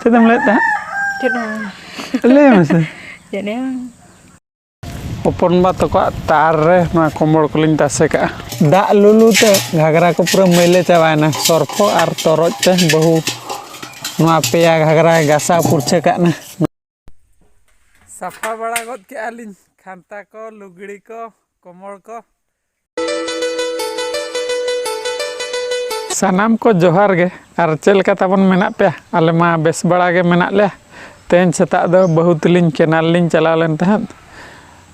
Cetam lihat tak? Cetam. Lihat masih. Jadi Opon batu kok tar na komor kuling taseka. Dak lulu te Ghaghara को पूरा मैले चावाना सरफो are तरज ते बहु नुआ पेया घाघरा गासा पुरछे काना साफा बड़ा गद के आलिन खांता को लुगड़ी को कोमर को सानाम को जोहार गे आर चेलका ताबन मेना पे आले मा बेस बड़ा गे मेना ले तेन सेता दो बहुत लिन केनाल लिन चला लेन तहत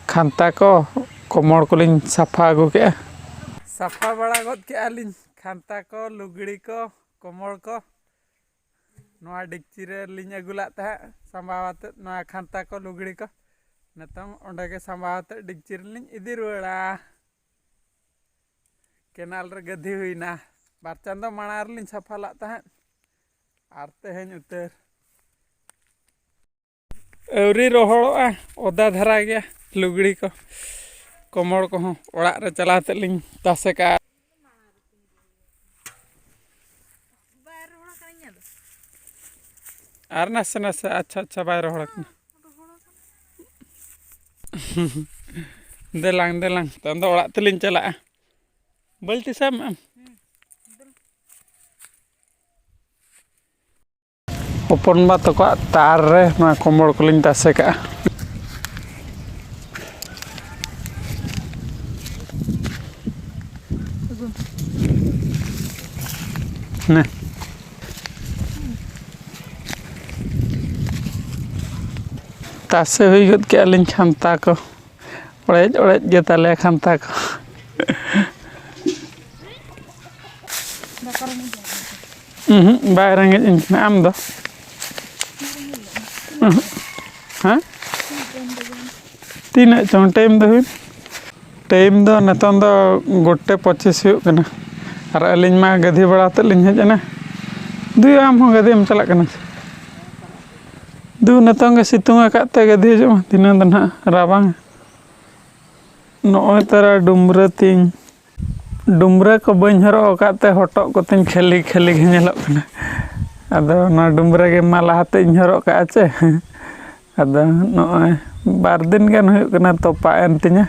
खांता को कोमर को लिन साफा अगु के साफा बड़ा गद के आलिन खांता को लुगड़ी को कोमर को नोआ डिक्ची रे लिन अगुला तह संभावत नोआ खांता को लुगड़ी को नतंग ओंडे के संभावत डिक्ची रे लिन इदी रुड़ा केनाल रे गधी हुईना बार चांदो माणार लिन साफा ला तह आर तेहेन उतर अवरी रोहड़ोआ ओदा धरा गया लुगड़ी को कोमर को हों ओड़ा रे चलाते लिंग तासे का आर नसे नसे अच्छा बाय रोहड़ देलांग तंदो ओड़ा ते लिंग चला बलती साम ओपन बा तो को तार रे ना कोमर को लिंग तासे का ने तासे हुई गद के अलिन खांता को ओड़ेज गे ताले खांता को बाय रंगे इन आम दो हाँ तीन चौं टाइम दो नतों दो गोटे 25 हुई कना और अलिन मा गधी बड़ा ते लिन हेजना दुई आम हो गधी हम चला कना दु नतों के सितुंग आकाते गधी जो दिना दना राबांग नोय तरा डुमरा को बन हरो आकाते हटो को तिन खेली के नेलो कना अदो ना डुमरा के माला हाते इन हरो का आचे अदो नोय बार दिन गान हुई कना तोपा एन तिnya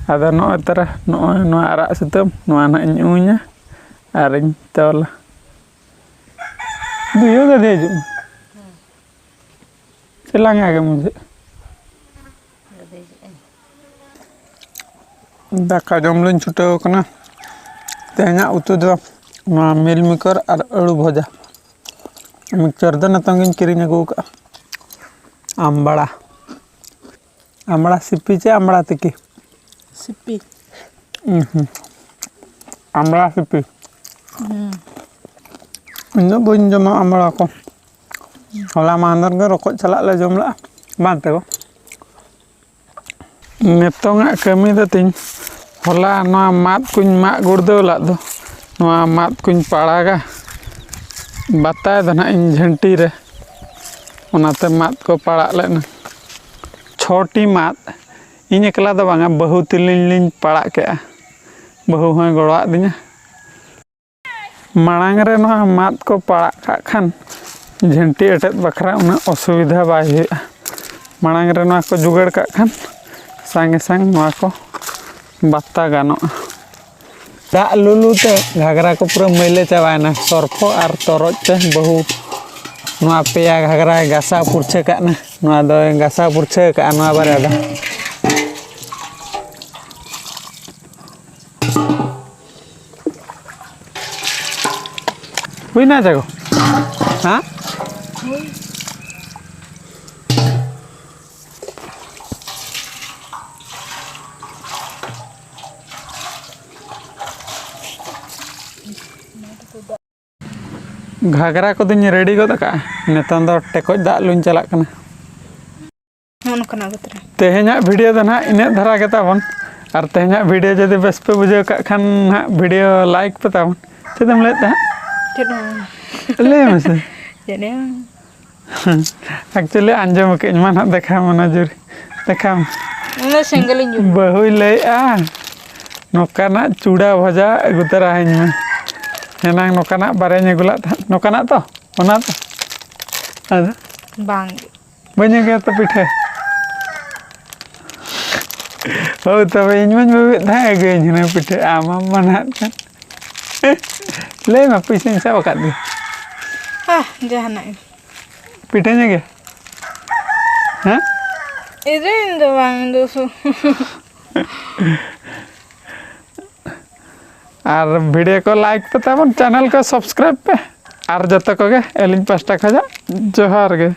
अदो नोय तरा नोय आरा सितम नोय ना इन उइnya आरिन तोला दुयो गधे जो चलांग आगे मुझे दाका जम लिन छुटाव कना तेना उतु दो ना मिल मेकर और अड़ू भजा मिक्सचर दो नतंगिन किरिन अगु का आमड़ा सिपी चे आमड़ा तिकी sipi. आमड़ा सिपी इन बन जमा आमड़ा को होला मांदर के रोको चला ले जमला बांते को नेतोंगा कमी दो तिन होला नोआ मात कुñ मा गुर्दो ला दो नोआ मात कुñ पाड़ागा बताए दो ना इन झंटी रे ओनाते मात को पाड़ा लेना छोटी मात इन एकला दो बांगा बहु तिलिन पाड़ा के बहु होय गड़वा दिना मांग रे नोआ मात को पाड़ा का खान झंटी एटेद बखरा उना असुविधा बाय हुआ मांग रे नोआ को जुगाड़ का खान सांगे सांग नोआ को बात्ता गानो दा लुलु ते घाघरा को पूरा मैले चावाना सरफो आर तरज ते बहु नोआ पेया घाघरा गासा पुरछे काना नोआ दो गासा पुरछे का नोआ बारे दा हुई ना जागो हाँ घाघरा को दिन रेडी गद का नेतन दो टेकोज दा लुन चला कना मन कना गतरा तेहेना वीडियो दो ना इने धरा के ताबन और तेहेना वीडियो जदि बेस पे बुझे का खान ना वीडियो लाइक पे ताबन चेदम लेता cetam. ले मसे Jadi एक्चुअली अंजम के माना देखा मना जुरी देखा Ini senggelin juga. बहु ले नोकाना चूड़ा भजा गुतरा है हेना नोकाना बारे गुला नोकाना तो ᱟᱫᱚ Bang. ᱵᱟᱹᱧ ᱟᱹᱜᱩᱭᱟ ᱛᱚ ᱯᱤᱴᱷᱟᱹ ᱦᱳᱭ ᱛᱚᱵᱮ ᱤᱧ ᱢᱟᱧ ᱵᱷᱟᱵᱤᱭᱮᱫ ᱛᱟᱦᱮᱸ ᱟᱹᱜᱩᱭᱟᱹᱧ ᱦᱩᱱᱟᱹᱝ ᱯᱤᱴᱷᱟᱹ ᱟᱢ ᱢᱟᱱᱟᱜ ᱠᱟᱱ ᱞᱟᱹᱭ ᱢᱟ ᱯᱩᱭᱥᱟᱹᱧ ᱥᱟᱵ ᱟᱠᱟᱫ ᱜᱮ Ah, jahanam. ᱯᱤᱴᱷᱟᱹᱧ ᱜᱮ ᱦᱮᱸ Itu itu bang itu. ᱟᱨ ᱵᱷᱤᱰᱤᱭᱳ ᱠᱚ ᱞᱟᱭᱤᱠ ᱯᱮ ᱛᱟᱵᱚᱱ ᱪᱮᱱᱮᱞ ᱠᱚ ᱥᱟᱵᱥᱠᱨᱟᱭᱤᱵ ᱯᱮ ᱟᱨ ᱡᱚᱛᱚ ᱠᱚᱜᱮ ᱟᱹᱞᱤᱧ ᱯᱟᱥᱴᱟ ᱠᱷᱚᱡᱟᱜ ᱡᱚᱦᱟᱨ ᱜᱮ